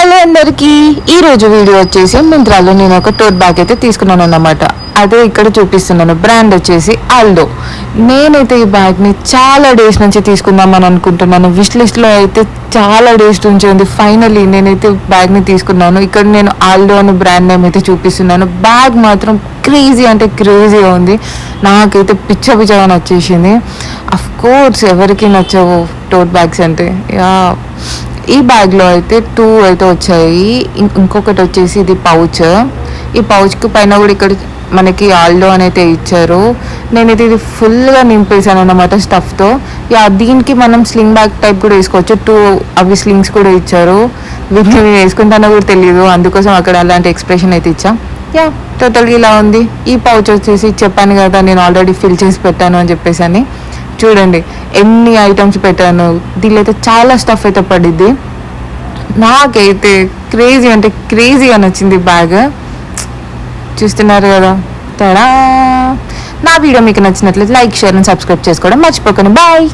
Hello అందరికి ఈ రోజు వీడియో వచ్చేసి మింత్రాలో నేను ఒక టోట్ బ్యాగ్ అయితే తీసుకున్నాను అన్నమాట. అదే ఇక్కడ చూపిస్తున్నాను. బ్రాండ్ వచ్చేసి ఆల్డో. నేనైతే ఈ బ్యాగ్ని చాలా డేస్ నుంచి తీసుకుందామని అనుకుంటున్నాను. విష్ లిస్ట్లో అయితే చాలా డేస్ నుంచి ఉంది. ఫైనలీ నేనైతే బ్యాగ్ని తీసుకున్నాను. ఇక్కడ నేను ఆల్డో అని బ్రాండ్ నేమ్ అయితే చూపిస్తున్నాను. బ్యాగ్ మాత్రం క్రేజీ అంటే క్రేజీగా ఉంది. నాకైతే పిచ్చగా నచ్చేసింది. అఫ్ కోర్స్ ఎవరికి నచ్చవు టోట్ బ్యాగ్స్ అంటే. ఈ బ్యాగ్లో అయితే 2 అయితే వచ్చాయి. ఇంకొకటి వచ్చేసి ఇది పౌచ్. ఈ పౌచ్కి పైన కూడా ఇక్కడ మనకి ఆల్డో అని అయితే ఇచ్చారు. నేనైతే ఇది ఫుల్గా నింపేసాను అన్నమాట స్టఫ్తో. దీనికి మనం స్లింగ్ బ్యాగ్ టైప్ కూడా వేసుకోవచ్చు. 2 అవి స్లింగ్స్ కూడా ఇచ్చారు. వీటిని నేను వేసుకుంటానో కూడా తెలియదు, అందుకోసం అక్కడ అలాంటి ఎక్స్ప్రెషన్ అయితే ఇచ్చా. టోటల్గా ఇలా ఉంది. ఈ పౌచ్ వచ్చేసి చెప్పాను కదా నేను ఆల్రెడీ ఫిల్ చేసి పెట్టాను అని చెప్పేసి అని. చూడండి ఎన్ని ఐటమ్స్ పెట్టాను. దీనిలో అయితే చాలా స్టఫ్ అయితే పడిద్ది. నాకైతే క్రేజీ అంటే క్రేజీగా నచ్చింది బ్యాగ్. చూస్తున్నారు కదా. తడా. నా వీడియో మీకు నచ్చినట్లయితే లైక్, షేర్ అండ్ సబ్స్క్రైబ్ చేసుకోవడం మర్చిపోకండి. బాయ్.